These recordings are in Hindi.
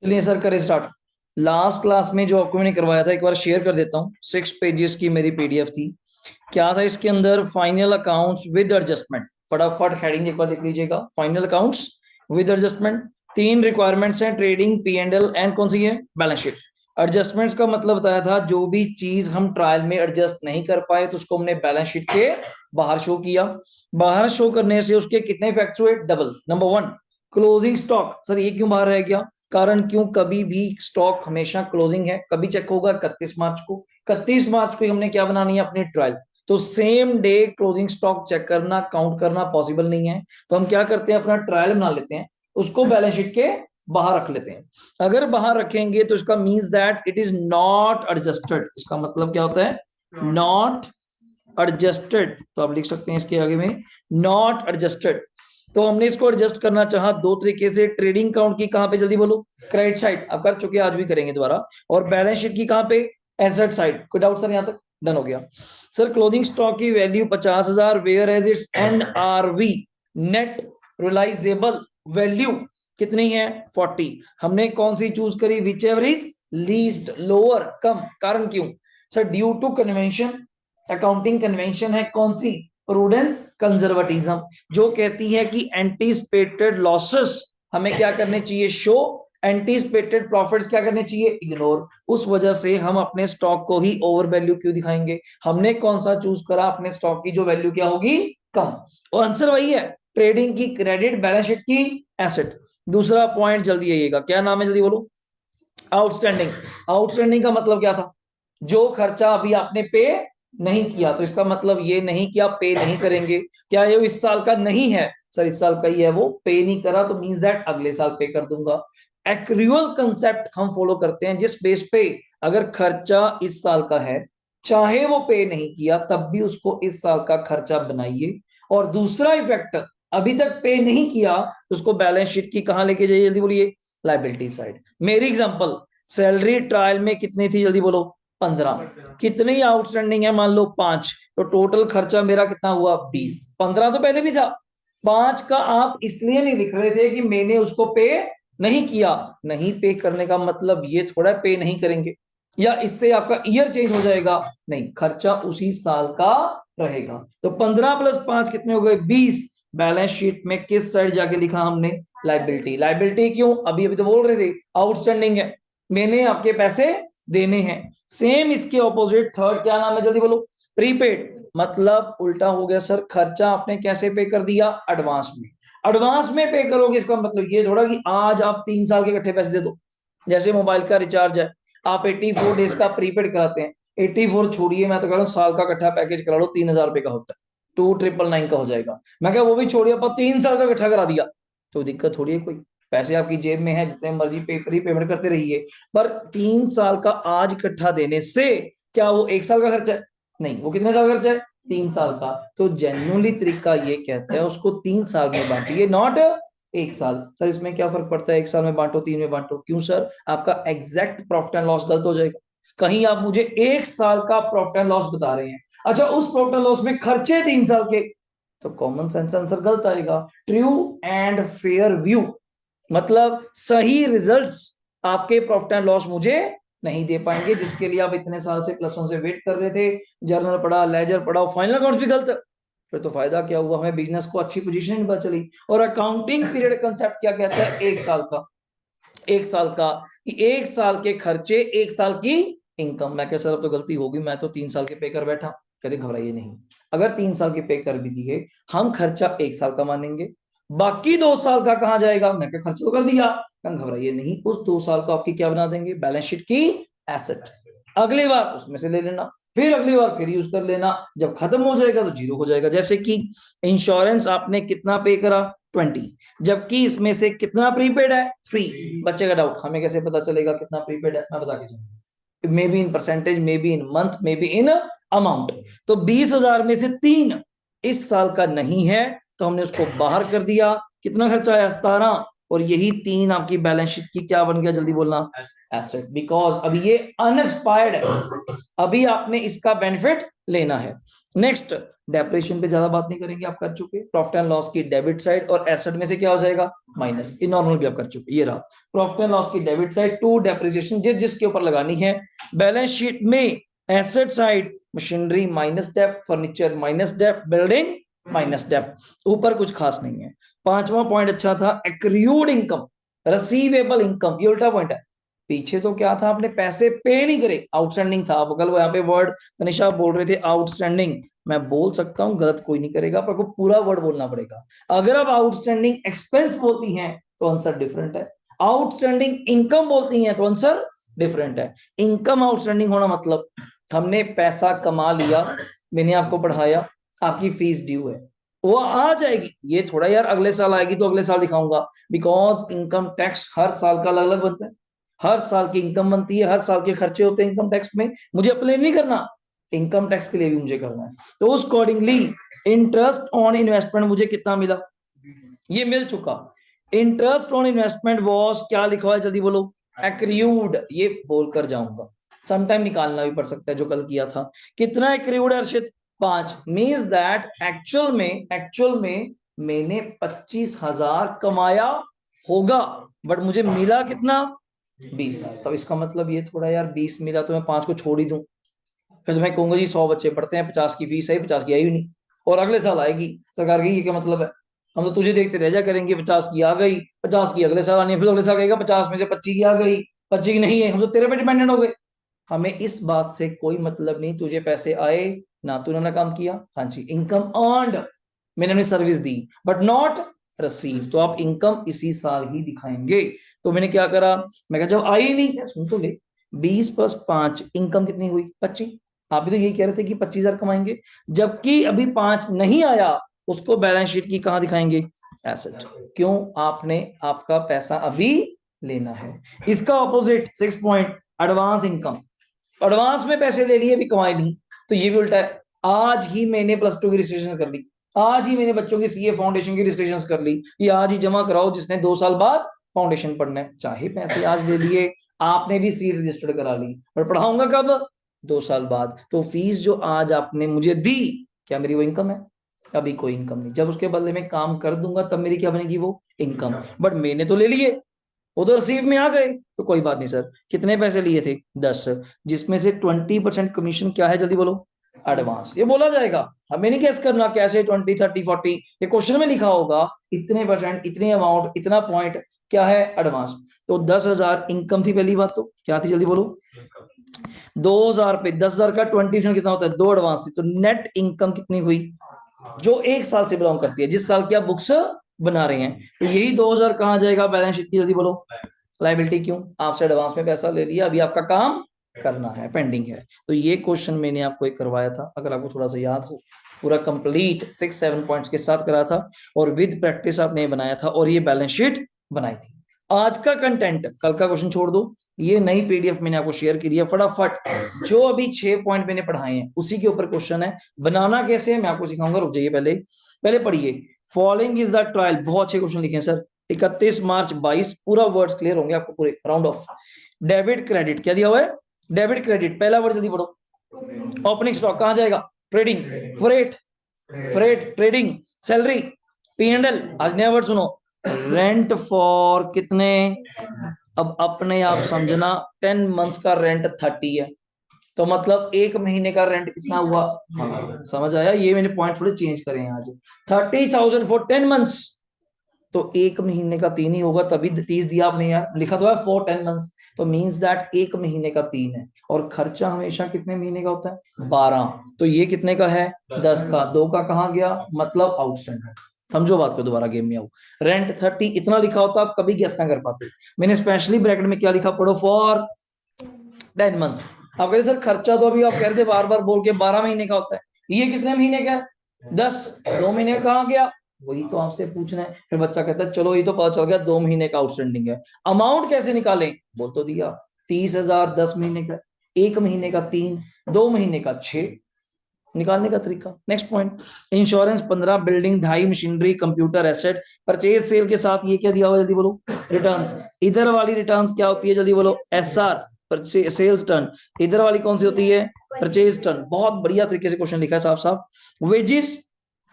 चलिए सर करें स्टार्ट। लास्ट क्लास में जो आपको मैंने करवाया था एक बार शेयर कर देता हूँ। 6 पेजेस की मेरी पीडीएफ थी। क्या था इसके अंदर? Final accounts with adjustment. फटाफट हेडिंग एक बार देख लीजिएगा। Final accounts with adjustment. तीन रिक्वायरमेंट्स हैं, trading, P and L and कौन सी है? Balance sheet. एडजस्टमेंट्स का मतलब बताया था जो भी चीज हम ट्रायल में एडजस्ट नहीं कर पाए तो उसको हमने बैलेंस शीट के बाहर शो किया। बाहर शो करने से उसके कितने इफेक्ट्स हुए? Double. Number one, closing stock. Sir ये क्यों बाहर रह गया? कारण क्यों? कभी भी स्टॉक हमेशा क्लोजिंग है, कभी चेक होगा 31 मार्च को। 31 मार्च को ही हमने क्या बनानी है? अपनी ट्रायल। तो same day closing stock check करना, काउंट करना पॉसिबल नहीं है। तो हम क्या करते हैं? अपना ट्रायल बना लेते हैं, उसको बैलेंस शीट के बाहर रख लेते हैं। अगर बाहर रखेंगे तो इसका means that it is not adjusted. इसका मतलब क्या होता है? Not adjusted. तो आप लिख सकते हैं इसके आगे में नॉट एडजस्टेड। तो हमने इसको एडजस्ट करना चाहा दो तरीके से। ट्रेडिंग काउंट की कहां पे? जल्दी बोलो। Credit side. अब कर चुके, आज भी करेंगे दोबारा। और बैलेंस शीट की कहां पे? Asset side. कोई डाउट सर? यहां तक डन हो गया। सर क्लोजिंग स्टॉक की value 50,000, whereas it's NRV, net realisable value कितनी है? 40। हमने कौन सी चूज करी? Whichever is least, lower, कम। कारण क्यों? Sir due to convention. Accounting convention है कौन सी? प्रूडेंस कंजर्वेटिज्म, जो कहती है कि एंटीसिपेटेड लॉसेस हमें क्या करने चाहिए? शो। एंटीसिपेटेड प्रॉफिट्स क्या करने चाहिए? इग्नोर। उस वजह से हम अपने स्टॉक को ही ओवर वैल्यू क्यों दिखाएंगे? हमने कौन सा चूज करा? अपने स्टॉक की जो वैल्यू क्या होगी? कम। और आंसर वही है, ट्रेडिंग की क्रेडिट, बैलेंस शीट की एसेट। दूसरा पॉइंट जल्दी आइएगा, क्या नाम है? जल्दी बोलो। आउटस्टैंडिंग। आउटस्टैंडिंग का मतलब क्या था? जो खर्चा अभी आपने पे नहीं किया, तो इसका मतलब ये नहीं कि आप पे नहीं करेंगे। क्या ये इस साल का नहीं है? सर इस साल का ही है, वो पे नहीं करा तो मींस दैट अगले साल पे कर दूंगा। एक्रूअल कंसेप्ट हम फॉलो करते हैं, जिस बेस पे अगर खर्चा इस साल का है, चाहे वो पे नहीं किया तब भी उसको इस साल का खर्चा बनाइए। और दूसरा इफेक्ट, अभी तक पे नहीं किया तो उसको बैलेंस शीट की कहां लेके जाइए? जल्दी बोलिए। Liability side. मेरी एग्जांपल, सैलरी ट्रायल में कितनी थी? जल्दी बोलो। 15। कितनी आउटस्टैंडिंग है? मान लो 5। तो टोटल खर्चा मेरा कितना हुआ? 20। 15 तो पहले भी था। 5 का आप इसलिए नहीं लिख रहे थे कि मैंने उसको पे नहीं किया। नहीं पे करने का मतलब ये थोड़ा पे नहीं करेंगे या इससे आपका ईयर चेंज हो जाएगा। नहीं, खर्चा उसी साल का रहेगा। तो 15 प्लस 5 कितने हो गए? 20। बैलेंस शीट में किस साइड जाके लिखा हमने? लाइबिलिटी। लाइबिलिटी क्यों? अभी अभी तो बोल रहे थे आउटस्टैंडिंग है, मैंने आपके पैसे देने हैं। सेम इसके ऑपोजिट थर्ड क्या नाम है? जल्दी बोलो। प्रीपेड। मतलब उल्टा हो गया सर, खर्चा आपने कैसे पे कर दिया? एडवांस में। एडवांस में पे करोगे इसका मतलब ये थोड़ा कि आज आप 3 साल के इकट्ठे पैसे दे दो। जैसे मोबाइल का रिचार्ज है, आप 84 डेज का प्रीपेड कराते हैं। 84 छोड़िए, मैं तो कह रहा हूँ साल का इकट्ठा पैकेज करा लो, 3,000 रुपए का होता है। 2,999 का हो जाएगा। मैं क्या वो भी छोड़िए, आप 3 साल का इकट्ठा करा दिया तो दिक्कत थोड़ी है कोई। पैसे आपकी जेब में है, जितने मर्जी पे पेमेंट करते रहिए। पर 3 साल का आज इकट्ठा देने से क्या वो 1 साल का खर्चा है? नहीं, वो कितने साल का खर्चा है? 3 साल का। तो जेन्युइनली तरीका ये कहता है उसको 3 साल में बांटिए, नॉट 1 साल। सर इसमें क्या फर्क पड़ता है? 1 साल में बांटो, 3 में बांटो, क्यों सर? आपका एग्जैक्ट प्रॉफिट एंड लॉस गलत हो जाएगा। कहीं आप मुझे 1 साल का प्रॉफिट एंड लॉस बता रहे हैं, अच्छा उस प्रॉफिट एंड लॉस में खर्चे 3 साल के, तो कॉमन सेंस आंसर गलत आएगा। ट्रू एंड फेयर व्यू मतलब सही रिजल्ट्स आपके प्रॉफिट एंड लॉस मुझे नहीं दे पाएंगे, जिसके लिए आप इतने साल से +1 से वेट कर रहे थे। जर्नल पढ़ा, लेजर पढ़ा, फाइनल अकाउंट्स भी गलत, फिर तो फायदा क्या हुआ? हमें बिजनेस को अच्छी पोजीशन नहीं पता चली। और अकाउंटिंग पीरियड कंसेप्ट क्या कहता है? 1 साल का। 1 साल का कि 1 साल के खर्चे 1 साल की इनकम। मैं क्या सर अब तो गलती होगी, मैं तो 3 साल के पे कर बैठा। कहते घबराइए नहीं, अगर 3 साल के पे कर भी दिए, हम खर्चा 1 साल का मानेंगे, बाकी 2 साल का कहाँ जाएगा? मैं क्या खर्चा तो कर दिया। घबराइए नहीं, उस 2 साल को आपकी क्या बना देंगे? बैलेंस शीट की एसेट। अगली बार उसमें से ले लेना, फिर अगली बार फिर यूज कर लेना, जब खत्म हो जाएगा तो जीरो हो जाएगा। जैसे कि इंश्योरेंस आपने कितना पे करा? 20, जबकि इसमें से कितना प्रीपेड है? 3। बच्चे का डाउट, हमें कैसे पता चलेगा कितना प्रीपेड है? मैं बता के जाऊंगा, may be in percentage, may be in month, may be in amount. तो 20,000 में से 3 इस साल का नहीं है, तो हमने उसको बाहर कर दिया। कितना खर्चा आया? 17। और यही 3 आपकी बैलेंस शीट की क्या बन गया? जल्दी बोलना। एसेट, बिकॉज अभी ये अनएक्सपायर्ड है, अभी आपने इसका बेनिफिट लेना है। नेक्स्ट, डेप्रिसिएशन पे ज्यादा बात नहीं करेंगे, आप कर चुके। प्रॉफिट एंड लॉस की डेबिट साइड और एसेट में से क्या हो जाएगा, माइनस। ये नॉर्मल भी आप कर चुके। ये रहा प्रॉफिट एंड लॉस की डेबिट साइड टू डेप्रिसिएशन, जिस जिसके ऊपर लगानी है। बैलेंस शीट में एसेट साइड मशीनरी माइनस डेप्ट, फर्नीचर माइनस डेप्ट, बिल्डिंग माइनस डेप्ट, ऊपर कुछ खास नहीं है। पांचवा पॉइंट अच्छा था, एक्रूड इनकम, रिसीवेबल इनकम, ये उल्टा पॉइंट है। पीछे तो क्या था, आपने पैसे पे नहीं करे, आउटस्टैंडिंग था। कल वो यहाँ पे वर्ड तनिषा बोल रहे थे आउटस्टैंडिंग, मैं बोल सकता हूँ, गलत कोई नहीं करेगा, पर आपको पूरा वर्ड बोलना पड़ेगा। अगर आप आउटस्टैंडिंग एक्सपेंस बोलती हैं तो आंसर डिफरेंट है, आउटस्टैंडिंग इनकम बोलती हैं तो आंसर डिफरेंट है। इनकम आउटस्टैंडिंग होना मतलब हमने पैसा कमा लिया, मैंने आपको पढ़ाया, आपकी फीस ड्यू है, वो आ जाएगी। ये थोड़ा यार अगले साल आएगी तो अगले साल दिखाऊंगा, बिकॉज इनकम टैक्स हर साल का अलग अलग बनता है, हर साल की इनकम बनती है, हर साल के खर्चे होते हैं इनकम टैक्स में, मुझे अप्लाई नहीं करना, इनकम टैक्स के लिए भी मुझे करना है। तो उस अकॉर्डिंगली इंटरेस्ट ऑन इन्वेस्टमेंट मुझे कितना मिला, ये मिल चुका। इंटरेस्ट ऑन इन्वेस्टमेंट वॉज, क्या लिखा हुआ है जल्दी बोलो, एक्रूड, ये बोलकर जाऊंगा, समटाइम निकालना भी पड़ सकता है जो कल किया था। कितना एक्रूड है अर्षित, 5, मीन्स दैट एक्चुअल में मैंने 25,000 कमाया होगा, बट मुझे मिला कितना, 20। तो इसका मतलब ये थोड़ा यार 20 मिला तो मैं 5 को छोड़ ही दूं, फिर तो मैं कहूंगा जी 100 बच्चे पढ़ते हैं, 50 की फीस है, 50 की आई भी नहीं, और अगले साल आएगी सरकार की, ये क्या मतलब है, हम तो तुझे देखते रह जा करेंगे, 50 की आ गई, 50 की अगले साल आनी है, फिर अगले साल कहेगा 50 में से 25 की आ गई, 25 की नहीं है, हम तो तेरे पे डिपेंडेंट हो गए। हमें इस बात से कोई मतलब नहीं, तुझे पैसे आए ना, तूने ना काम किया, हाँ जी, इनकम अर्न्ड, मैंने अपनी service the, but not receive, तो आप इनकम इसी साल ही दिखाएंगे। तो मैंने क्या करा, मैं कहा जब आई नहीं, सुन तो ले, 20 + 5 इनकम कितनी हुई, 25। आप भी तो यही कह रहे थे कि 25,000 कमाएंगे, जबकि अभी 5 नहीं आया, उसको बैलेंस शीट की कहां दिखाएंगे, एसेट। क्यों, आपने आपका पैसा अभी लेना है। इसका opposite 6 point, advance income, advance में पैसे ले लिए, अभी कमाए नहीं, तो ये भी उल्टा है। आज ही मैंने +2 की रजिस्ट्रेशन कर ली, आज ही मैंने बच्चों की सीए फाउंडेशन की रजिस्ट्रेशन कर ली, ये आज ही जमा कराओ जिसने 2 साल बाद फाउंडेशन पढ़ना है, चाहे पैसे आज ले लिए, आपने भी सीट रजिस्टर्ड करा ली, पर पढ़ाऊंगा कब, 2 साल बाद। तो फीस जो आज आपने मुझे दी, क्या मेरी वो इनकम है, अभी कोई इनकम नहीं, जब उसके बदले में काम कर दूंगा तब मेरी क्या बनेगी, वो इनकम। बट मैंने तो ले लिए, वो तो रिसीव में आ गए, तो कोई बात नहीं सर, कितने पैसे लिए थे, 10, जिसमें से 20% कमीशन क्या है, जल्दी बोलो, एडवांस। ये बोला जाएगा, हमें नहीं गैस करना कैसे 20, 30, 40, ये क्वेश्चन में लिखा होगा, इतने परसेंट, इतने अमाउंट, इतना पॉइंट, क्या है, एडवांस। तो 10,000 इनकम थी, पहली बात तो क्या थी, जल्दी बोलो, 2,000 पे 10,000 का 20% कितना होता है, 2 एडवांस थी, तो नेट इनकम कितनी हुई, जो 1 साल से बिलोंग करती है, जिस साल की आप बुक्स बना रहे हैं, तो यही 2,000 कहाँ जाएगा, बैलेंस शीट की, जल्दी बोलो, लायबिलिटी। क्यों, आपसे एडवांस में पैसा ले लिया, अभी आपका काम करना है, पेंडिंग है। तो ये क्वेश्चन मैंने आपको एक करवाया था, अगर आपको थोड़ा सा याद हो, पूरा कंप्लीट 6-7 पॉइंट्स के साथ करा था, और विद प्रैक्टिस आपने बनाया था, और ये बैलेंस शीट बनाई थी। आज का कंटेंट, कल का क्वेश्चन छोड़ दो, ये नई पीडीएफ मैंने आपको शेयर की है, फटाफट जो अभी 6 पॉइंट मैंने पढ़ाए हैं उसी के ऊपर क्वेश्चन है, बनाना कैसे है मैं आपको सिखाऊंगा, रुक जाइए, पहले पढ़िए। फॉलोइंग इज द ट्रायल, बहुत अच्छे क्वेश्चन लिखे हैं सर, 31 मार्च 22, पूरा वर्ड्स क्लियर होंगे आपको पूरे, राउंड ऑफ। डेबिट क्रेडिट क्या दिया हुआ है, डेबिट क्रेडिट, पहला वर्ड जल्दी पढ़ो, ओपनिंग स्टॉक कहां जाएगा, trading, freight, trading, salary, P&L, आज नया वर्ड सुनो, रेंट फॉर कितने, अब अपने आप समझना, 10 मंथ्स का रेंट 30 है, तो मतलब 1 महीने का रेंट कितना हुआ, हाँ समझ आया, ये मैंने पॉइंट थोड़े चेंज करे हैं आज, 30,000 फॉर 10 मंथ्स, तो 1 महीने का 3 ही होगा, तभी 30 दिया आपने यार, लिखा तो है फॉर 10 मंथ्स, तो मींस दैट 1 महीने का 3 है, और खर्चा हमेशा कितने महीने का होता है, 12, तो ये कितने का है, 10 का, 2 का कहाँ गया, मतलब आउटस्टैंडिंग। समझो बात को, दोबारा गेम में आओ, रेंट 30 इतना लिखा होता, आप कभी गेस ना कर पाते, मैंने स्पेशली ब्रैकेट में क्या लिखा, पढ़ो, फॉर 10 मंथ्स। आप कहते सर खर्चा तो अभी आप कह रहे थे बार बार बोल के 12 महीने का होता है, ये कितने महीने का है, 10, 2 महीने का कहाँ गया, वही तो आपसे पूछना है। फिर बच्चा कहता है चलो ये तो पता चल गया 2 महीने का आउटस्टैंडिंग है, अमाउंट कैसे निकालें, बोल तो दिया, 30,000 10 महीने का, 1 महीने का 3, 2 महीने का 6, निकालने का तरीका। Next point, insurance 15, building 2.5, machinery, computer asset, purchase sale के साथ ये क्या दिया हुआ, जल्दी बोलो, रिटर्न्स। इधर वाली रिटर्न्स क्या होती है, जल्दी बोलो, एसआर, सेल्स टर्न। इधर वाली कौन सी होती है, परचेज टर्न। बहुत बढ़िया तरीके से क्वेश्चन लिखा है साफ साफ। Wages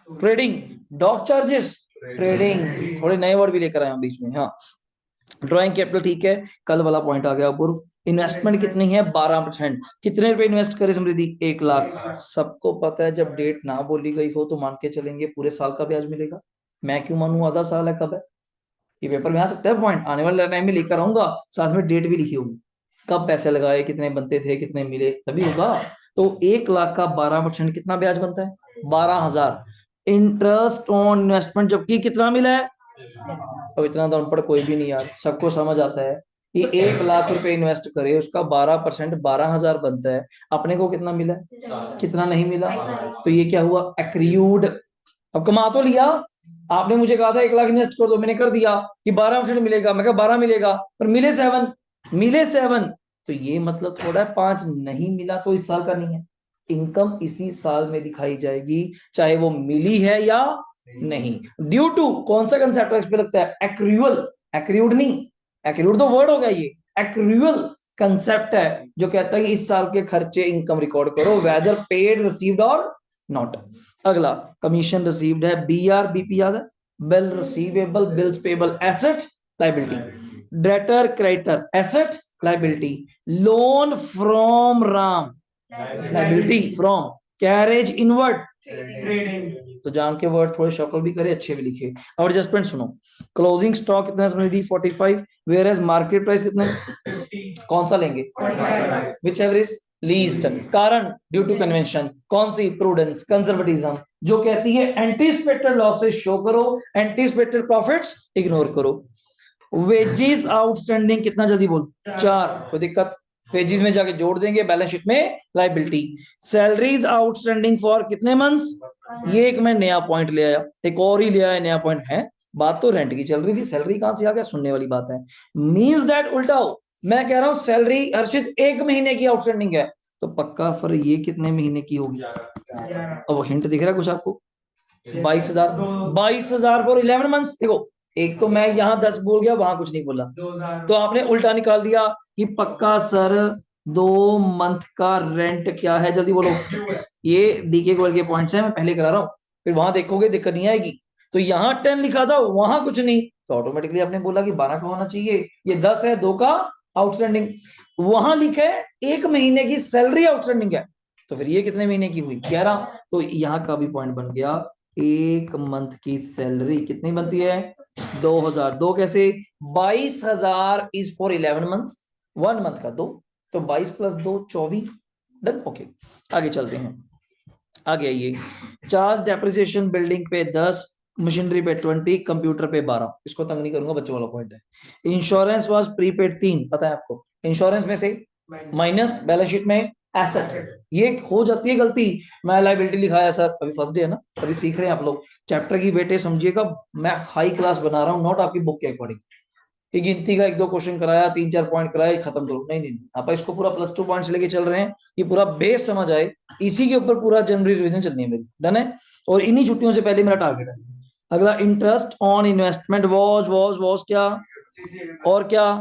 trading, dock charges trading, थोड़े नए वर्ड भी लेकर आए हैं बीच में। हाँ, ड्राइंग कैपिटल ठीक है, कल वाला पॉइंट आ गया। पूर्व इन्वेस्टमेंट कितनी है, 12%। कितने रुपए इन्वेस्ट करे समृद्धि, 1 लाख। सबको पता है जब डेट ना बोली गई हो तो मान के चलेंगे पूरे साल का ब्याज मिलेगा। मैं क्यों मानूं आधा साल है, कब है ये पेपर में आ सकता है पॉइंट, आने वाले टाइम में लेकर आऊंगा, साथ में डेट भी लिखी होगी, कब पैसे लगाए, कितने बनते थे, कितने मिले, तभी होगा। तो 1 लाख का 12% कितना ब्याज बनता है, 12,000। इंटरेस्ट ऑन इन्वेस्टमेंट जबकि कितना मिला है, अब इतना तो अनपढ़ कोई भी नहीं यार, सबको समझ आता है कि 1 लाख रुपए इन्वेस्ट करे, उसका 12%, 12,000 बनता है। अपने को कितना मिला, कितना नहीं मिला, तो ये क्या हुआ, एक्रियूड। अब कमा तो लिया, आपने मुझे कहा था 1 लाख इन्वेस्ट कर दो, मैंने कर दिया कि 12% मिलेगा, मैं कहा 12 मिलेगा, पर मिले 7, मिले 7। तो ये मतलब थोड़ा 5 नहीं मिला तो इस साल का नहीं है। इनकम इसी साल में दिखाई जाएगी, चाहे वो मिली है या नहीं। ड्यू टू कौन सा कंसेप्ट इस पे लगता है, एक्रूअल, एक्रूड नहीं, एक्रूड तो वर्ड हो गया, ये एक्रूअल कंसेप्ट है जो कहता है कि इस साल के खर्चे इनकम रिकॉर्ड करो, वेदर पेड रिसीव्ड और नॉट। अगला कमीशन रिसीव्ड है, बीआर बीपी याद है, bill receivable, bills payable, asset liability, debtor creditor, asset liability, loan from Ram, liability from, carriage inward, तो जान के वर्ड थोड़े शॉकल भी करे, अच्छे भी लिखे। और एडजस्टमेंट सुनो, क्लोजिंग स्टॉक कितना समझ दी, 45, वेयर एज मार्केट प्राइस कितने, कौन सा लेंगे, विच एवर इज लीस्ट। कारण ड्यू टू कन्वेंशन, कौन सी, प्रूडेंस, कंजर्वेटिज्म, जो कहती है एंटीसिपेटेड लॉसेस शो करो, एंटीसिपेटेड प्रॉफिट्स इग्नोर करो। वेजेस आउटस्टैंडिंग कितना, जल्दी बोल, 4, कोई दिक्कत, वेजेस में जाके जोड़ देंगे बैलेंस शीट में लाइबिलिटी। सैलरीज आउटस्टैंडिंग फॉर कितने मंथ्स, ये एक मैं नया पॉइंट ले आया, एक और ही ले आया नया पॉइंट है। बात तो रेंट की चल रही थी, सैलरी कहां से आ गया, सुनने वाली बात है। मींस दैट उल्टा हो, मैं कह रहा हूं सैलरी हर्षित 1 महीने की आउटस्टैंडिंग है, तो पक्का फिर ये कितने महीने की होगी, अब वो हिंट दिख रहा है कुछ आपको, 22,000, 22,000 फॉर 11 मंथ्स। देखो एक तो मैं यहाँ 10 बोल गया, वहां कुछ नहीं बोला, तो आपने उल्टा निकाल दिया कि पक्का सर 2 मंथ का रेंट क्या है, जल्दी बोलो। ये डीके के के पॉइंट्स हैं, मैं पहले करा रहा हूँ, फिर वहां देखोगे दिक्कत नहीं आएगी। तो यहाँ 10 लिखा था, वहां कुछ नहीं, तो ऑटोमेटिकली आपने बोला कि 12 का होना चाहिए, ये 10 है, 2 का आउटस्टैंडिंग। वहां लिखा है 1 महीने की सैलरी आउटस्टैंडिंग है, तो फिर ये कितने महीने की हुई, 11। तो यहाँ का भी पॉइंट बन गया, 1 मंथ की सैलरी कितनी बनती है, 2,000। दो कैसे, 22,000 इज फॉर 11 मंथ्स, 1 मंथ का 2, तो 22 प्लस 2 24। Done, okay. आगे चलते हैं, आगे आइए। चार्ज डेप्रिसिएशन बिल्डिंग पे 10, मशीनरी पे 20, कंप्यूटर पे 12। इसको तंग नहीं करूंगा, बच्चों वाला पॉइंट है। इंश्योरेंस वाज प्रीपेड 3, पता है आपको, इंश्योरेंस में से माइनस बैलेंस शीट में एसेट, ये हो जाती है गलती। मैं लाइबिलिटी लिखाया सर, अभी फर्स्ट डे है ना, अभी सीख रहे हैं आप लोग चैप्टर की, बेटे समझिएगा मैं हाई क्लास बना रहा हूँ, नॉट आपकी बुक के अकॉर्डिंग। ये गिनती का 1-2 क्वेश्चन कराया, 3-4 पॉइंट कराया, खत्म करो, नहीं नहीं नहीं, आप इसको पूरा +2 पॉइंट्स लेके चल रहे हैं, ये पूरा बेस समझ आए, इसी के ऊपर पूरा जनरल रिवीजन चलनी है मेरी, डन है। और इन्हीं छुट्टियों से पहले मेरा टारगेट है। अगला इंटरेस्ट ऑन इन्वेस्टमेंट वॉज क्या, और क्या,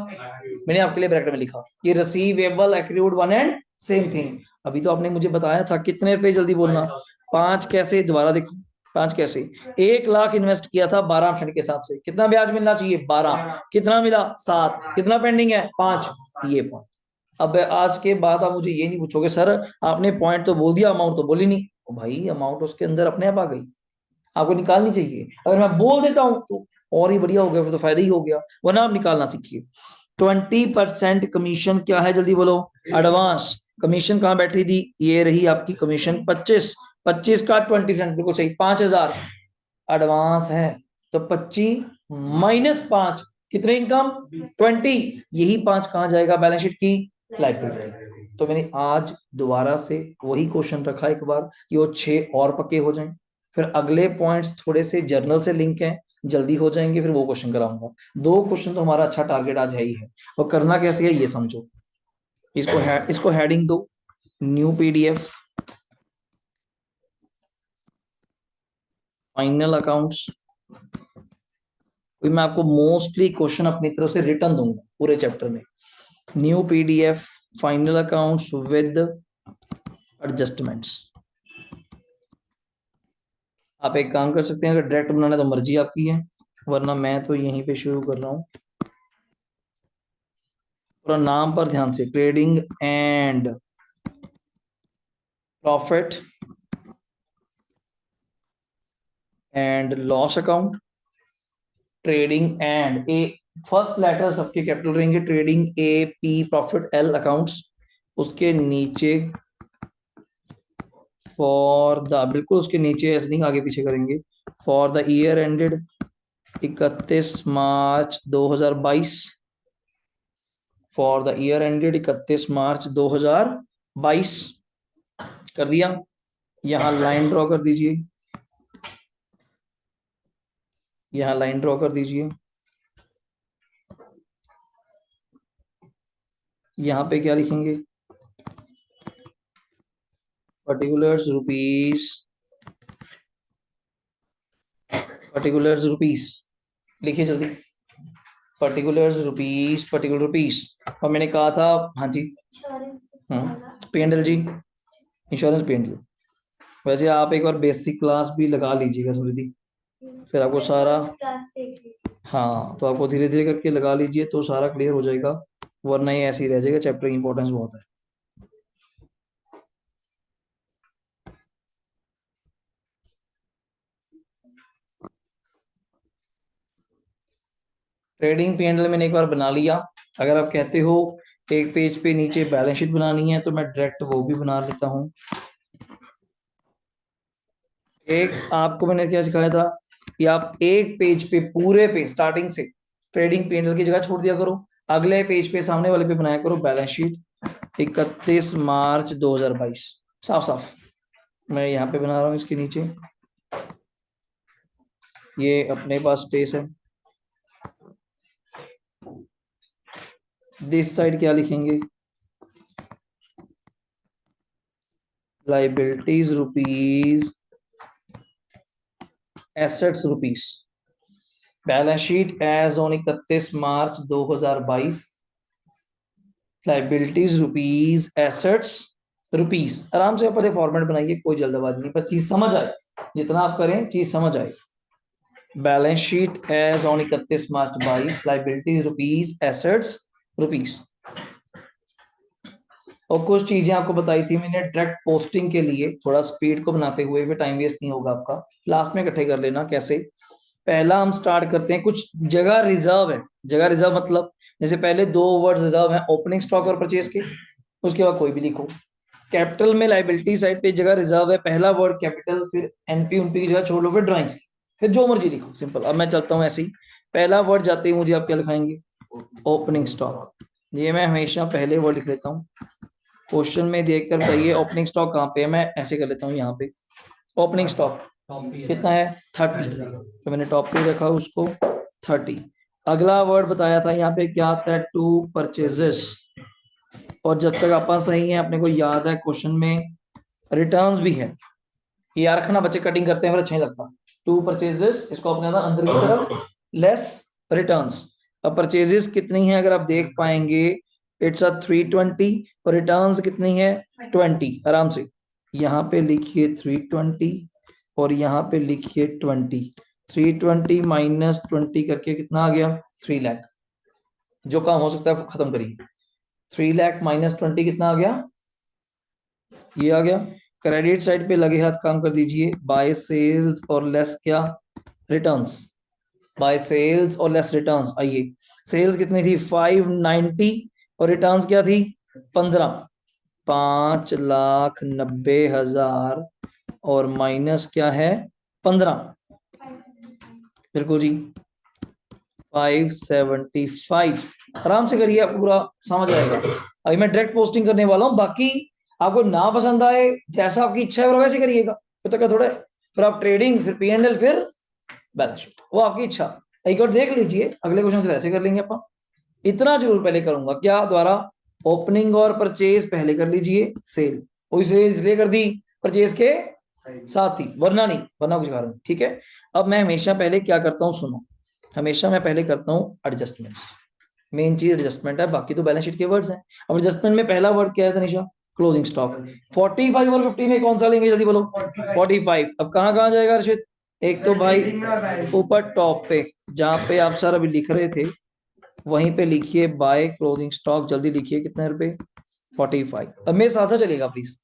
मैंने आपके लिए ब्रैकेट में लिखा, ये receivable accrued one and same thing. अभी तो आपने मुझे बताया था कितने रुपए, जल्दी बोलना, 5 कैसे, दोबारा देखो, 5 कैसे, 1 लाख इन्वेस्ट किया था 12% के हिसाब से, कितना ब्याज मिलना चाहिए, 12, कितना मिला 7, कितना पेंडिंग है 5, ये पॉइंट। अब आज के बाद आप मुझे ये नहीं पूछोगे सर आपने पॉइंट तो बोल दिया, अमाउंट तो बोली नहीं, तो भाई अमाउंट उसके अंदर अपने आप आ गई, आपको निकालनी चाहिए। अगर मैं बोल देता हूं तो और ही बढ़िया हो गया, फिर तो फायदा ही हो गया, वरना आप निकालना सीखिए। 20% कमीशन क्या है, जल्दी बोलो, एडवांस। कमीशन कहां बैठी थी, ये रही आपकी कमीशन, 25, 25 का 20%, बिल्कुल सही, 5,000 एडवांस है, तो 25 -5 कितने, इनकम 20, यही 5 कहां जाएगा, बैलेंस शीट की लाइबिलिटी। तो मैंने आज दोबारा से वही क्वेश्चन रखा एक बार कि वो 6 और पक्के हो जाएं, फिर अगले पॉइंट्स थोड़े से जर्नल से लिंक हैं, जल्दी हो जाएंगे, फिर वो क्वेश्चन कराऊंगा। 2 क्वेश्चन तो हमारा अच्छा टारगेट आज है ही है, और करना कैसे है ये समझो। इसको हेडिंग दो, न्यू पीडीएफ, फाइनल अकाउंट्स, कोई मैं आपको मोस्टली क्वेश्चन अपनी तरफ से रिटर्न दूंगा पूरे चैप्टर में। New PDF final accounts with adjustments. आप एक काम कर सकते हैं, अगर डायरेक्ट बनाना है तो मर्जी आपकी है, वरना मैं तो यहीं पे शुरू कर रहा हूँ। पूरा नाम पर ध्यान से, trading and profit and loss account, trading and A, first letter सबके कैपिटल रहेंगे, trading A P profit L accounts, उसके नीचे फॉर द, बिल्कुल उसके नीचे ऐसे नहीं आगे पीछे करेंगे, for the year ended 31 March 2022, for the year ended 31 March 2022 कर दिया। यहां लाइन ड्रॉ कर दीजिए, यहां लाइन ड्रॉ कर दीजिए। यहां पे क्या लिखेंगे, पर्टिकुलर्स रुपीस, पर्टिकुलर्स रुपीस लिखिए जल्दी, पर्टिकुलर्स रुपीस, पर्टिकुलर रुपीस। और मैंने कहा था, हाँ जी, पीएनएल जी, इंश्योरेंस पीएनएल। वैसे आप एक बार बेसिक क्लास भी लगा लीजिएगा समृद्धि, फिर आपको सारा, हाँ तो आपको धीरे धीरे करके लगा लीजिए तो सारा क्लियर हो जाएगा, वरना ये ऐसे ही रह जाएगा, चैप्टर की इंपॉर्टेंस बहुत है। ट्रेडिंग पीएनएल मैंने एक बार बना लिया। अगर आप कहते हो एक पेज पे नीचे बैलेंस शीट बनानी है तो मैं डायरेक्ट वो भी बना लेता हूँ। एक आपको मैंने क्या सिखाया था कि आप एक पेज पे, पूरे पे स्टार्टिंग से ट्रेडिंग पीएनएल की जगह छोड़ दिया करो, अगले पेज पे सामने वाले पे बनाया करो बैलेंस शीट 31 मार्च 2022, साफ साफ। मैं यहाँ पे बना रहा हूँ इसके नीचे, ये अपने पास स्पेस है। दिस साइड क्या लिखेंगे, liabilities rupees, assets rupees, balance sheet as on 31 March 2022, liabilities rupees, assets rupees. आराम से पहले फॉर्मेट बनाइए, कोई जल्दबाजी नहीं, पर चीज समझ आए, जितना आप करें चीज समझ आए। Balance sheet as on 31 March 22, liabilities rupees, assets rupees. और कुछ चीजें आपको बताई थी मैंने डायरेक्ट पोस्टिंग के लिए, थोड़ा स्पीड को बनाते हुए, फिर टाइम वेस्ट नहीं होगा आपका, लास्ट में इकट्ठे कर लेना कैसे। पहला हम स्टार्ट करते हैं, कुछ जगह रिजर्व है, जगह रिजर्व मतलब जैसे पहले दो वर्ड रिजर्व है, ओपनिंग स्टॉक और परचेज के, उसके बाद कोई भी लिखो। कैपिटल में लाइबिलिटी साइड पे जगह रिजर्व है, पहला वर्ड कैपिटल, फिर एनपी उनपी की जगह छोड़ लो, फिर ड्राइंग्स की, फिर जो मर्जी लिखो, सिंपल। अब मैं चलता हूँ ऐसे ही, पहला वर्ड जाते ही मुझे आप क्या लिखाएंगे, ओपनिंग स्टॉक। ये मैं हमेशा पहले वर्ड लिख लेता हूँ, क्वेश्चन में देखकर बताइए ओपनिंग स्टॉक कहाँ पे है, मैं ऐसे कर लेता हूँ यहाँ पे, ओपनिंग स्टॉक कितना है 30, तो मैंने टॉप पे रखा उसको 30। अगला वर्ड बताया था यहाँ पे क्या आता है, टू परचेजेस, और जब तक आपका सही है, अपने को याद है क्वेश्चन में रिटर्न्स भी है, ये याद रखना, बच्चे कटिंग करते हैं फिर अच्छा नहीं लगता। टू परचेजेस, इसको अपने अंदर की तरफ, लेस रिटर्न्स। अब परचेजेस कितनी है अगर आप देख पाएंगे, इट्स अ 320, और रिटर्न्स कितनी है 20। आराम से यहाँ पे लिखिए 320 और यहाँ पे लिखिए 20, 320 माइनस 20 करके कितना आ गया 3 लाख। जो काम हो सकता है खत्म करिए, 3 लाख माइनस 20 कितना आ गया, ये आ गया। क्रेडिट साइड पे लगे हाथ काम कर दीजिए, बाय सेल्स और लेस क्या, रिटर्न्स, बाय सेल्स और लेस रिटर्न्स। आइए, सेल्स कितनी थी 590 और रिटर्न्स क्या थी 15, 5,90,000 और माइनस क्या है 15, बिल्कुल जी 575। आराम से करिए, आपको पूरा समझ आएगा। अभी मैं डायरेक्ट पोस्टिंग करने वाला हूँ, बाकी आपको ना पसंद आए, जैसा आपकी इच्छा है वैसे करिएगा, तो क्या थोड़े, फिर आप ट्रेडिंग, फिर पीएनएल, फिर बैलेंस शीट, वो आपकी इच्छा। एक बार देख लीजिए, अगले क्वेश्चन से वैसे कर लेंगे अपन। इतना जरूर पहले करूंगा क्या द्वारा, ओपनिंग और परचेज पहले कर लीजिए, सेल वही सेल इसलिए कर दी परचेज के साथ ही, वरना नहीं, वरना कुछ कारण, ठीक है। अब मैं हमेशा पहले क्या करता हूँ सुनो, हमेशा मैं पहले करता हूँ एडजस्टमेंट्स, मेन चीज एडजस्टमेंट है, बाकी तो बैलेंस शीट के वर्ड्स हैं। अब एडजस्टमेंट में पहला वर्ड क्या है तनिषा? Closing stock. 45 और 50 में कौन सा लेंगे जल्दी बोलो? 45। अब कहाँ कहाँ जाएगा अर्षित? एक तो भाई ऊपर टॉप पे जहां पे आप सर अभी लिख रहे थे वहीं पे लिखिए बाय क्लोजिंग स्टॉक, जल्दी लिखिए कितने रुपए? 45। अब मेरे साथ साथ चलिएगा प्लीज,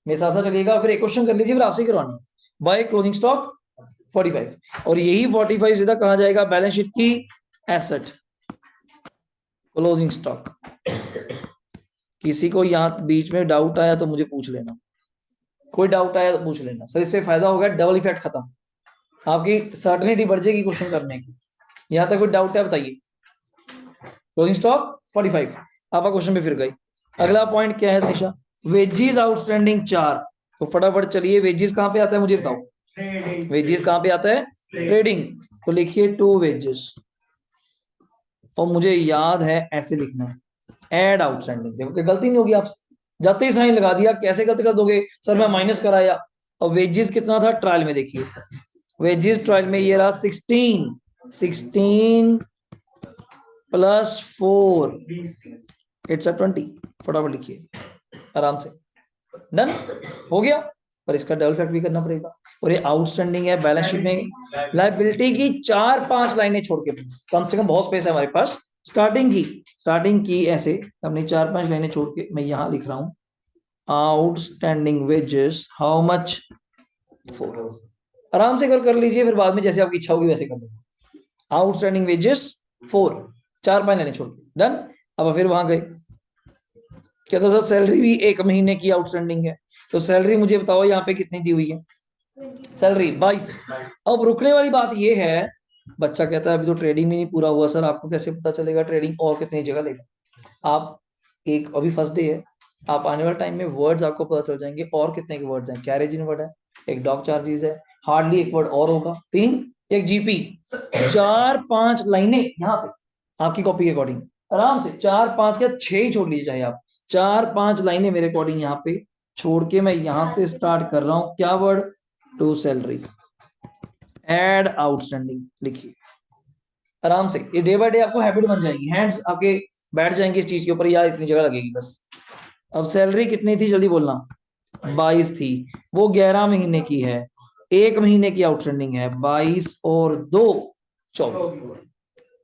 मेरे साथ साथ चलिएगा, फिर एक क्वेश्चन कर लीजिए, फिर आपसे करवाना। बाय क्लोजिंग स्टॉक 45, और यही 45 सीधा कहाँ जाएगा? बैलेंस शीट की एसेट, क्लोजिंग स्टॉक। किसी को यहाँ बीच में डाउट आया तो मुझे पूछ लेना, कोई डाउट आया तो पूछ लेना सर, इससे फायदा होगा, डबल इफेक्ट खत्म, आपकी सर्टेनिटी बढ़ जाएगी क्वेश्चन करने की। यहाँ तक कोई डाउट है बताइए? Closing stock 45। आप क्वेश्चन पे फिर गए। अगला पॉइंट क्या है दिशा? Wages outstanding 4। तो फटाफट चलिए, वेजेस कहाँ पे आता है मुझे बताओ? वेजेस कहाँ पे आता है? ट्रेडिंग। तो लिखिए 2 वेजेस, और मुझे याद है ऐसे लिखना है, एड आउटस्टैंडिंग। देखो कि गलती नहीं होगी आपसे, जाते ही साइन लगा दिया, कैसे गलती कर दोगे सर? मैं माइनस कराया। और वेजेस कितना था ट्रायल में? देखिए वेजेस ट्रायल में ये रहा 16 प्लस 4 इट्स 20। फटाफट लिखिए आराम से, डन हो गया। पर इसका डबल फैक्ट भी करना पड़ेगा, और ये आउटस्टैंडिंग है बैलेंस शीट में लायबिलिटी की 4-5 लाइनें छोड़ के, कम से कम बहुत स्पेस है हमारे पास। स्टार्टिंग की ऐसे अपनी 4-5 लाइनें छोड़ के मैं यहां लिख रहा हूं आउटस्टैंडिंग वेजेस हाउ मच? 4। आराम से कर लीजिए, फिर बाद में जैसे आपकी इच्छा होगी वैसे कर लेंगे। आउटस्टैंडिंग वेजेस 4, 4-5 लाइनें छोड़ के, डन। अब फिर वहां गए, क्या था सर? सैलरी भी 1 महीने की आउटस्टैंडिंग है, तो सैलरी मुझे बताओ यहाँ पे कितनी दी हुई है? सैलरी 22। अब रुकने वाली बात ये है, बच्चा कहता है अभी तो ट्रेडिंग में नहीं पूरा हुआ सर, आपको कैसे पता चलेगा ट्रेडिंग और कितनी जगह लेगा? आप एक अभी फर्स्ट डे है, आप आने वाले टाइम में वर्ड्स आपको पता चल जाएंगे और कितने के वर्ड्स हैं। कैरेज इन वर्ड है, एक डॉग चार्जेस है, हार्डली एक वर्ड और होगा, 3, एक जीपी, 4-5 लाइनें यहाँ से आपकी कॉपी के अकॉर्डिंग आराम से 4-5 क्या 6 ही छोड़ लीजिए चाहे आप, 4-5 लाइनें मेरे अकॉर्डिंग यहाँ पे छोड़ के मैं यहाँ से स्टार्ट कर रहा हूँ। क्या word? To salary, add outstanding लिखिए आराम से। ये डे बाय डे आपको हैबिट बन जाएगी, हैंड्स आपके बैठ जाएंगे इस चीज के ऊपर, यार इतनी जगह लगेगी बस। अब सैलरी कितनी थी जल्दी बोलना? 22 थी, वो 11 महीने की है, 1 महीने की आउटस्टैंडिंग है, 22 और 2 24,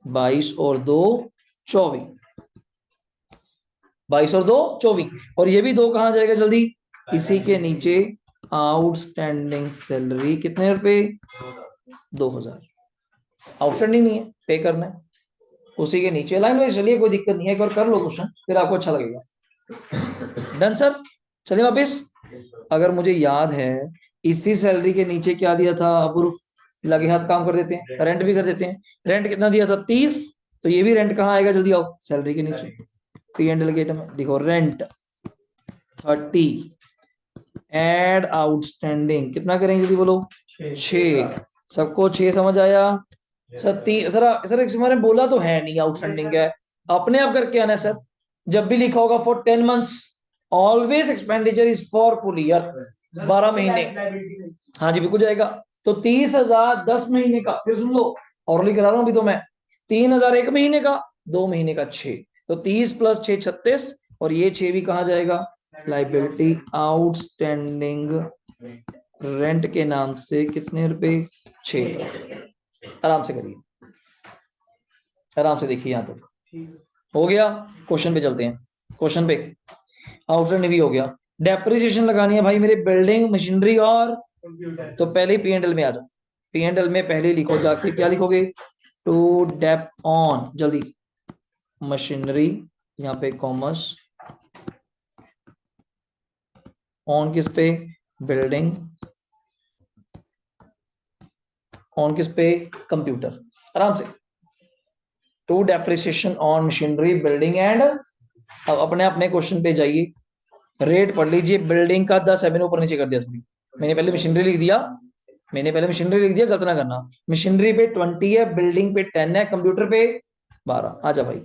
22 और 2 24, 22 और 2 24, और ये भी 2 कहाँ जाएगा जल्दी? इसी के नीचे आउटस्टैंडिंग सैलरी कितने रुपए? 2000। आउटस्टैंडिंग नहीं है, पे करना है, उसी के नीचे लाइन वाइज चलिए, कोई दिक्कत नहीं है, एक बार कर लो क्वेश्चन फिर आपको अच्छा लगेगा। डन सर, चलिए वापिस। अगर मुझे याद है इसी सैलरी के नीचे क्या दिया था अपूर्व? लगे हाथ काम कर देते हैं, रेंट भी कर देते हैं। रेंट कितना दिया था? 30। तो ये भी रेंट कहाँ आएगा जल्दी आओ? सैलरी के नीचे पी एंड एल में देखो रेंट 30, एड आउटस्टैंडिंग कितना करेंगे जल्दी बोलो? 6। सबको 6 समझ आया? सर एक मैंने बोला तो है नहीं आउटस्टैंडिंग है, अपने आप करके आना सर। जब भी लिखा होगा for 10 months always expenditure is for full year, 12 महीने। हाँ जी बिल्कुल जाएगा। तो 30,000 10 महीने का, फिर सुन लो और करा रहा हूं अभी तो मैं, 3,000 1 महीने का, 2 महीने का 6, तो 30 प्लस 6 36, और ये 6 भी कहा जाएगा? लाइबिलिटी आउटस्टैंडिंग रेंट के नाम से कितने रुपए? 6। आराम से करिए, आराम से देखिए यहां तक हो गया। क्वेश्चन पे चलते हैं, क्वेश्चन पे आउटस्टैंडिंग भी हो गया। डेप्रिसिएशन लगानी है भाई मेरे बिल्डिंग मशीनरी और, तो पहले ही P&L में आ जाओ। P&L में पहले लिखो जाके, क्या लिखोगे? टू डेप ऑन, जल्दी मशीनरी, यहाँ पे कॉमर्स, ऑन किस पे? बिल्डिंग, ऑन किस पे? कंप्यूटर। आराम से to depreciation on machinery building and. अब अपने अपने क्वेश्चन पे जाइए, रेट पढ़ लीजिए। बिल्डिंग का 10 है, मैंने ऊपर नीचे कर दिया सभी, मैंने पहले मशीनरी लिख दिया, गलत ना करना। मशीनरी पे 20 है, बिल्डिंग पे 10 है, कंप्यूटर पे 12। आजा भाई,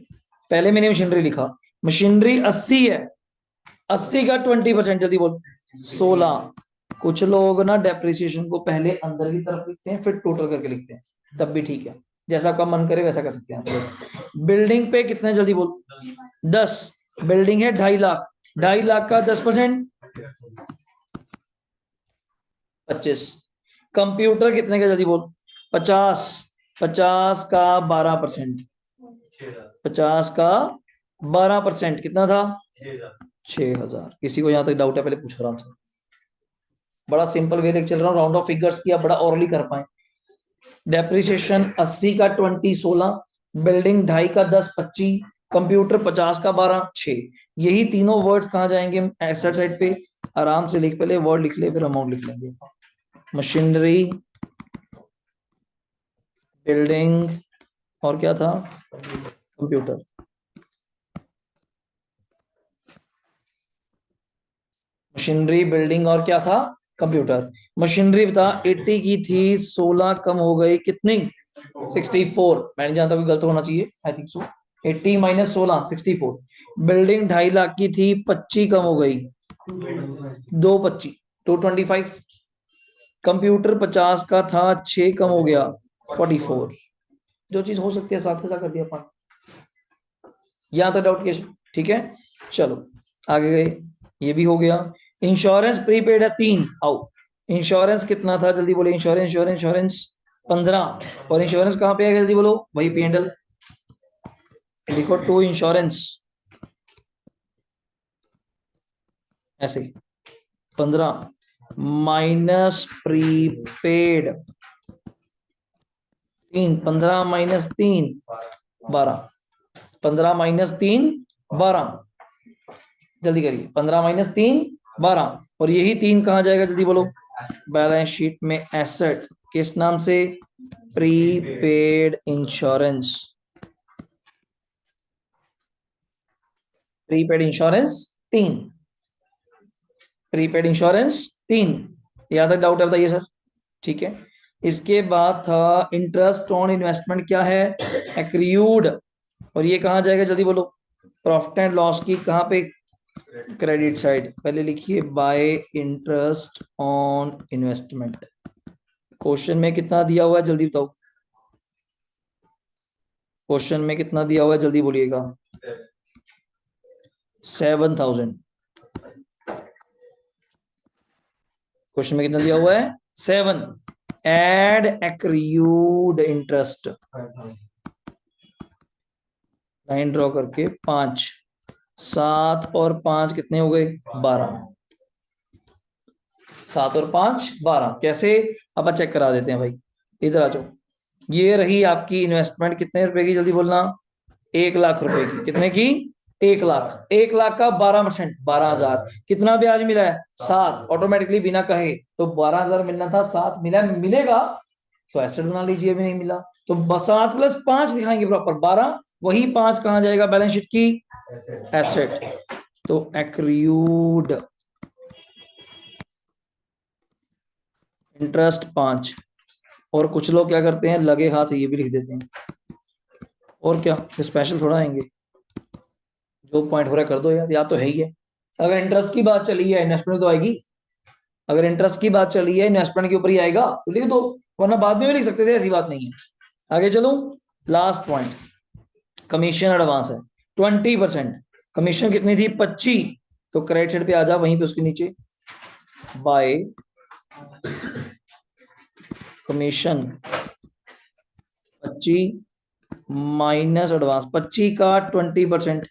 पहले मैंने मशीनरी लिखा, मशीनरी 80 है, 80 का 20%, जल्दी बोल 16। कुछ लोग ना डेप्रिसिएशन को पहले अंदर की तरफ लिखते हैं फिर टोटल करके लिखते हैं, तब भी ठीक है, जैसा आपका मन करे वैसा कर सकते हैं। बिल्डिंग पे कितने, जल्दी बोल। 10। बिल्डिंग है 2.5 लाख, 2.5 लाख का 10% 25। कंप्यूटर कितने का, जल्दी बोल। 50। 50 का 12%, 50 का 12% कितना था? 6,000। किसी को यहाँ तक डाउट है पहले पूछ रहा था। बड़ा सिंपल वे लेके चल रहा हूँ, राउंड ऑफ फिगर्स की आप बड़ा ओरली कर पाए। डेप्रिसिएशन 80 का 20 16, बिल्डिंग 2.5 का 10 25, कंप्यूटर 50 का 12 6। यही तीनों वर्ड्स कहाँ जाएंगे? एसेट साइड पे। आराम से लिख, पहले वर्ड लिख ले फिर अमाउंट लिख लेंगे। मशीनरी, बिल्डिंग और क्या था? कंप्यूटर। मशीनरी, बिल्डिंग और क्या था? कंप्यूटर। मशीनरी बता, 80 की थी, 16 कम हो गई कितनी? 64। मैंने जानता कोई गलत होना चाहिए, I think so. 80 minus 16 64। Building 2.5 lakh की थी, 25 कम हो गई, 225 225। कंप्यूटर 50 का था, 6 कम हो गया 44। जो चीज हो सकती है साथ के साथ कर दिया अपन। यहाँ तक डाउट के? ठीक है, चलो आगे गए। ये भी हो गया। इंश्योरेंस प्रीपेड है 3, आओ। इंश्योरेंस कितना था, जल्दी बोलो। Insurance insurance insurance 15। और इंश्योरेंस कहाँ पे है, जल्दी बोलो। वही P&L लिखो, टू इंश्योरेंस ऐसे। 15 माइनस प्रीपेड 3, 15 माइनस 3 12, 15 माइनस 3 12। जल्दी करिए, 15 माइनस 3 12। और यही 3 कहाँ जाएगा, जल्दी बोलो। बैलेंस शीट में एसेट, किस नाम से? Prepaid insurance. Prepaid insurance 3, prepaid insurance 3। यहाँ तक डाउट है, बताइए सर। ठीक है, इसके बाद था इंटरेस्ट ऑन इन्वेस्टमेंट, क्या है? एक्रियूड। और ये कहाँ जाएगा, जल्दी बोलो। प्रॉफिट एंड लॉस की कहाँ पे? Credit side. पहले लिखिए bye interest on investment. Question में कितना दिया हुआ है, जल्दी बताओ। क्वेश्चन में कितना दिया हुआ है, जल्दी बोलिएगा। 7,000। क्वेश्चन में कितना दिया हुआ है? 7। एड एक्रियूड इंटरेस्ट, लाइन ड्रॉ करके 5। 7 और 5 कितने हो गए? 12। 7 और 5 12। कैसे? अब चेक करा देते हैं भाई, इधर आ जाओ। ये रही आपकी इन्वेस्टमेंट, कितने रुपए की, जल्दी बोलना। 1 लाख रुपए की। कितने की? 1 लाख। 1 लाख का 12%, 12,000। कितना ब्याज मिला है? 7। ऑटोमेटिकली बिना कहे तो 12,000 मिलना था, 7 मिला, मिलेगा तो एसेट बना लीजिए। अभी नहीं मिला तो 7 प्लस 5 दिखाएंगे प्रॉपर 12। वही 5 कहाँ जाएगा बैलेंस शीट की? एसेट। तो एक्रियूड इंटरेस्ट 5। और कुछ लोग क्या करते हैं, लगे हाथ ये भी लिख देते हैं। और क्या, स्पेशल थोड़ा आएंगे, जो पॉइंट हो रहा है कर दो यार, या तो है ही है। अगर इंटरेस्ट की बात चली है, इन्वेस्टमेंट तो आएगी। अगर इंटरेस्ट की बात चली है, इन्वेस्टमेंट के ऊपर ही आएगा तो लिख दो, वरना बाद में भी लिख सकते थे, ऐसी बात नहीं है। आगे चलो, लास्ट पॉइंट। कमीशन एडवांस है 20%। कमीशन कितनी थी? 25। तो क्रेडिट साइड पे आ जा, वहीं पे उसके नीचे बाय कमीशन 25 माइनस एडवांस। 25 का 20%,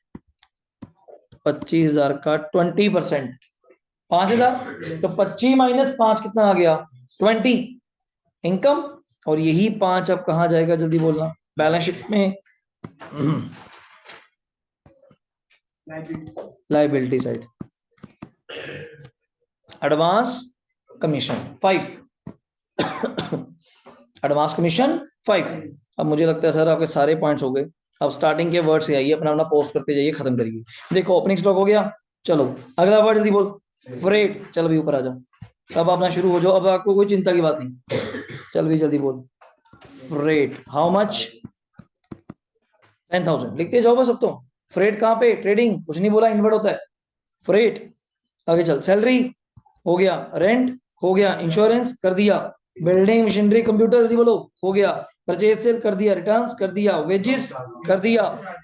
25,000 का 20%, 5,000। तो 25 माइनस 5 कितना आ गया? 20 इनकम। और यही 5 अब कहाँ जाएगा, जल्दी बोलना। बैलेंस शीट में liability side. Advance commission 5, advance commission 5। अब मुझे लगता है सर आपके सारे पॉइंट्स हो गए। अब स्टार्टिंग के वर्ड से आइए, अपना अपना पोस्ट करते जाइए, खत्म करिए। देखो ओपनिंग स्टॉक हो गया। चलो अगला वर्ड जल्दी बोल। फ्रेट। चल भी ऊपर आ जाओ, अब अपना शुरू हो जाओ, अब आपको कोई चिंता की बात नहीं। चल भी जल्दी बोल। Freight how much? 10,000 लिखते जाओ बस। अब तो फ्रेट कहाँ पे? ट्रेडिंग, कुछ नहीं बोला, इन्वर्ट होता है फ्रेट। आगे चल। सैलरी हो गया, रेंट हो गया, इंश्योरेंस कर दिया, बिल्डिंग मशीनरी कंप्यूटर जल्दी बोलो हो गया, परचेज सेल कर दिया, रिटर्न्स कर दिया, वेजेस कर दिया।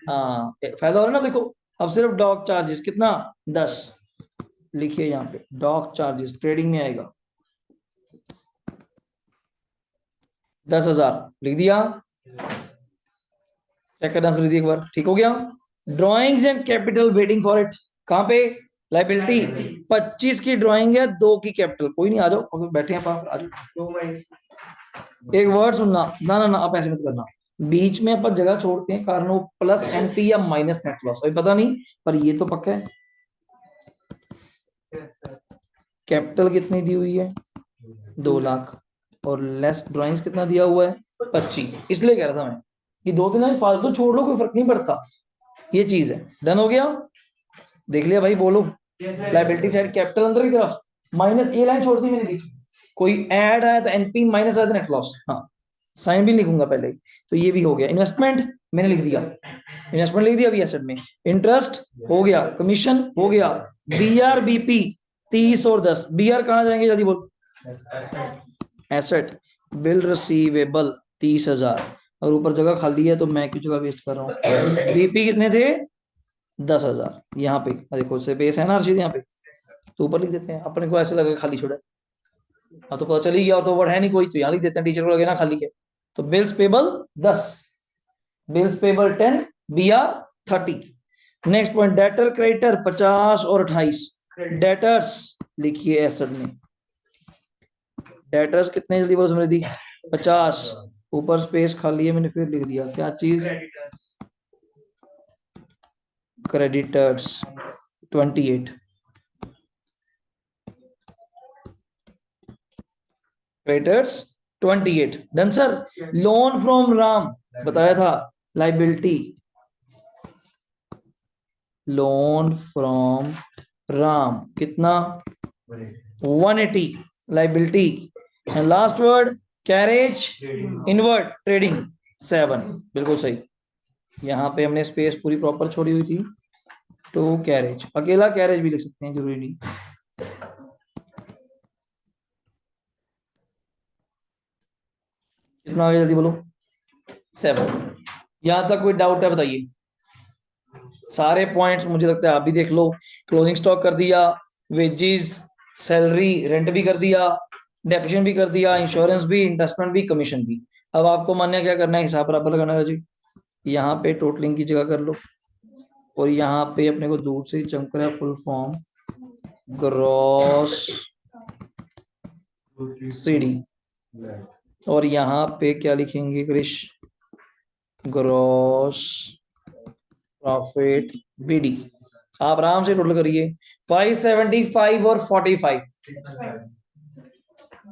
हाँ फायदा हो रहा है ना। देखो अब सिर्फ डॉक चार्जेस कितना 10 लिखिए यहाँ पे, डॉक चार्जेस ट्रेडिंग में आएगा 10,000 लिख दिया। चेक करना सुन एक बार, ठीक हो गया। Drawings and capital waiting for it, कहां पे लाइबिलिटी 25 की ड्राइंग है, 2 की कैपिटल। कोई नहीं आ जाओ, अब बैठे हैं आप, आ जाओ। एक वर्ड सुनना, ना ना ना आप ऐसे मत करना, बीच में अपन जगह छोड़ते हैं कारण वो प्लस एनपी या माइनस नेट लॉस अभी पता नहीं, पर ये तो पक्का है। कैपिटल कितनी दी हुई है 2 लाख, और लेस ड्राइंग्स कितना दिया हुआ है 25, इसलिए कह रहा था मैं कि 2-3 लाइन फालतू छोड़ लो, कोई फर्क नहीं पड़ता। ये चीज है, डन हो गया, देख लिया भाई, बोलो। लाइबिलिटी साइड कैपिटल अंदर की तरफ, माइनस ये लाइन छोड़ दी मैंने बीच में। कोई ऐड आया तो एनपी माइनस आया तो नेट लॉस, हाँ साइन भी लिखूंगा पहले ही। तो ये भी हो गया। इन्वेस्टमेंट मैंने लिख दिया, इन्वेस्टमेंट लिख दिया अभी एसेट में। इंटरेस्ट हो गया, कमीशन हो गया, बीआर बीपी 30 और 10। बीआर कहां जाएंगे जल्दी बोल। एसेट बिल रिसीवेबल 30,000, और ऊपर जगह खाली है तो मैं क्यों जगह वेस्ट कर रहा हूँ। बीपी कितने थे 10,000, यहाँ पे देखो से बेस है ना अर्शिद, यहाँ पे तो ऊपर लिख देते हैं। अपने को ऐसे लगे खाली छोड़ा, हाँ तो पता चल ही गया, और तो वर्ड है नहीं कोई, तो यहाँ लिख देते हैं, टीचर को लगे ना खाली है। तो bills payable 10, bills payable 10, B R 30। Next point debtor creditor 50 और 28। डेटर्स लिखिए एसेट में, डेटर्स कितने जल्दी बोलो समृद्धि 50, ऊपर स्पेस खाली है मैंने फिर लिख दिया, क्या चीज creditors 28। Creditors 28 done sir. Loan from Ram बताया था, लाइबिलिटी लोन फ्रॉम राम कितना 180 liability. And last word carriage inward trading 7, बिल्कुल सही। यहाँ पे हमने स्पेस पूरी प्रॉपर छोड़ी हुई थी। तो कैरेज, अकेला कैरेज भी लिख सकते हैं, जरूरी नहीं। कितना आगे जल्दी बोलो 7। यहां तक कोई डाउट है बताइए। सारे पॉइंट्स मुझे लगता है आप भी देख लो। क्लोजिंग स्टॉक कर दिया, वेजेस सैलरी रेंट भी कर दिया, डेप्रिसिएशन भी कर दिया, इंश्योरेंस भी, इन्वेस्टमेंट भी, कमीशन भी। अब आपको मान्य क्या करना है, हिसाब बराबर लगाना है जी। यहाँ पे टोटलिंग की जगह कर लो, और यहाँ पे अपने को दूर से चमक रहा है फुल फॉर्म ग्रॉस सीडी, और यहाँ पे क्या लिखेंगे क्रिश, ग्रॉस प्रॉफिट बीडी। आप आराम से टोटल करिए 575 और 45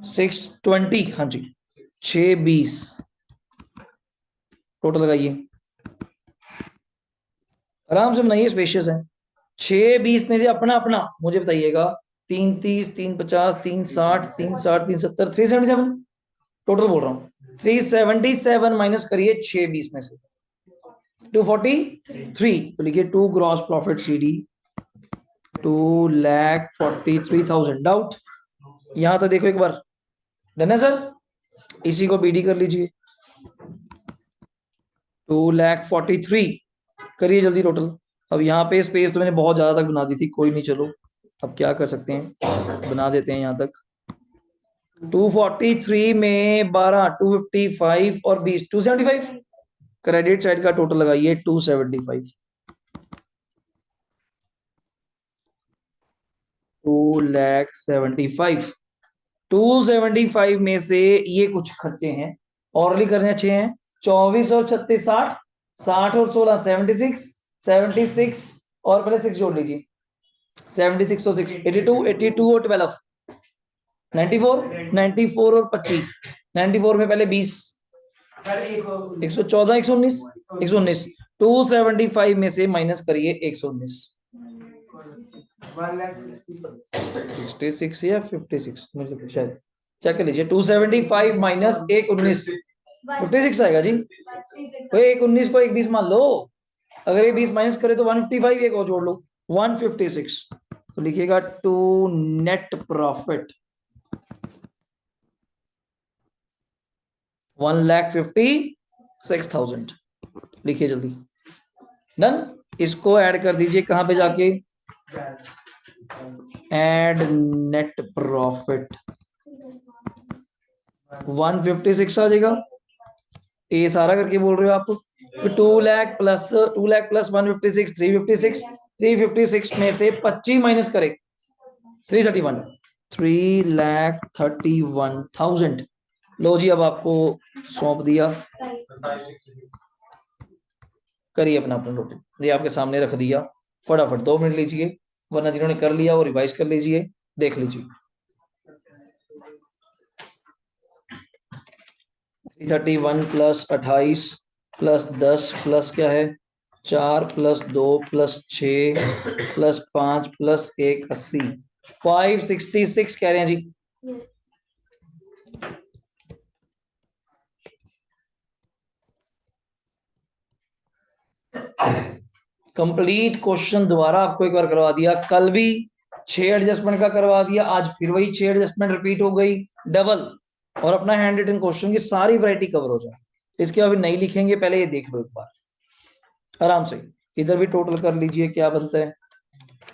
620, हाँ जी 620 टोटल लगाइए, आराम से बनाइए, स्पेशियस है। 620 में से अपना अपना मुझे बताइएगा, 330, 350, 360, 360, 370, 377 टोटल बोल रहा हूँ। 377 माइनस करिए 620 में से 243, तो लिखिए 2 ग्रॉस प्रॉफिट सीडी 2,43,000। डाउट यहां तक देखो एक बार, डन है सर। इसी को बीडी कर लीजिए 2,43,000 करिए जल्दी टोटल। अब यहाँ पे स्पेस तो मैंने बहुत ज्यादा तक बना दी थी, कोई नहीं चलो अब क्या कर सकते हैं, बना देते हैं यहाँ तक। 243 में 12 255 और 20 275, क्रेडिट साइड का टोटल लगाइए 275, 2,75,000। 275 में से ये कुछ खर्चे हैं, औरली करने अच्छे हैं। 24 और 36 60, 60 और 16 76, 76 और पहले 6 जोड़ लीजिए, 76 और 6 82, 82 और 12 94, 94 और 25, 94 में पहले 20 114, 119, 119। 275 में से माइनस करिए 119, 66 या 56 मुझे शायद, चेक कर लीजिए। 275 माइनस 119 56 आएगा जी। तो 119 को 120 मान लो, अगर ये 20 माइनस करे तो 155, एक और जोड़ लो 156। तो लिखिएगा टू नेट प्रॉफिट 1,56,000 लिखिए जल्दी। डन। इसको ऐड कर दीजिए कहां पे जाके, ऐड नेट प्रॉफिट 156 आ जाएगा। ये सारा करके बोल रहे हो आप, 2 लाख प्लस 156 356, 356 में से 25 माइनस करे 331, 3,31,000। लो जी, अब आपको सौंप दिया, करिए अपना अपना रूटीन, ये आपके सामने रख दिया। फटाफट 2 मिनट लीजिए, वरना जिन्होंने कर लिया वो रिवाइज कर लीजिए, देख लीजिए। 331 प्लस 28 प्लस 10 प्लस क्या है 4 प्लस 2 प्लस 6 प्लस 5 प्लस 1 80, 566 कह रहे हैं जी। कंप्लीट क्वेश्चन दोबारा आपको एक बार करवा दिया, कल भी 6 एडजस्टमेंट का करवा दिया, आज फिर वही 6 एडजस्टमेंट रिपीट हो गई डबल, और अपना हैंड रिटन क्वेश्चन की सारी वैरायटी कवर हो जाए। इसके अभी नहीं लिखेंगे, पहले ये देख लो एक बार आराम से। इधर भी टोटल कर लीजिए, क्या बनता है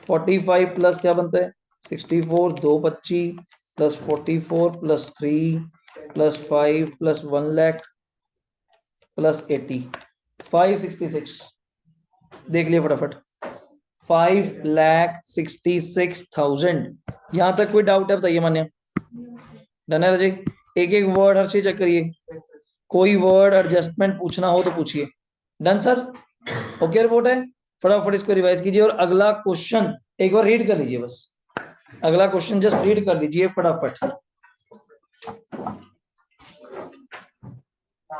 45 प्लस क्या बनता है 64, 2 25 plus 44 plus 3 plus 5 plus 1 lakh plus 80, 566। देख लिया फटाफट, 5,66,000। यहां तक कोई डाउट है बताइए मान्य? डन है राजे? एक एक वर्ड हर चीज चेक करिए, कोई वर्ड एडजस्टमेंट पूछना हो तो पूछिए। Done sir? ओके रिपोर्ट है। फटाफट इसको रिवाइज कीजिए और अगला क्वेश्चन एक बार रीड कर लीजिए, बस अगला क्वेश्चन जस्ट रीड कर लीजिए फटाफट।